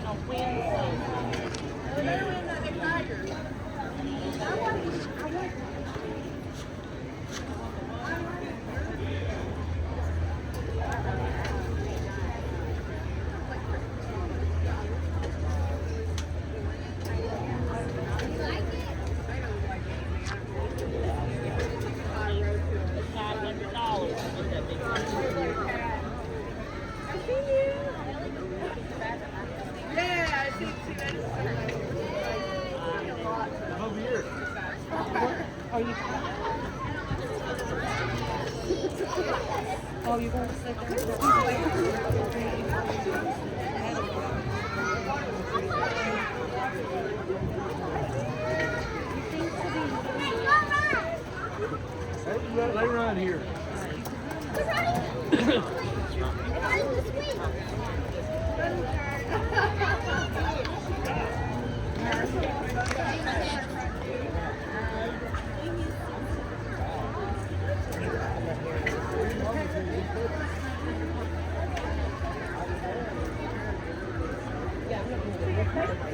on Wednesday. It's $900 to get that big one. Yeah, I see that. Over here. Are you? Oh, you're going to sit They run here. Yeah,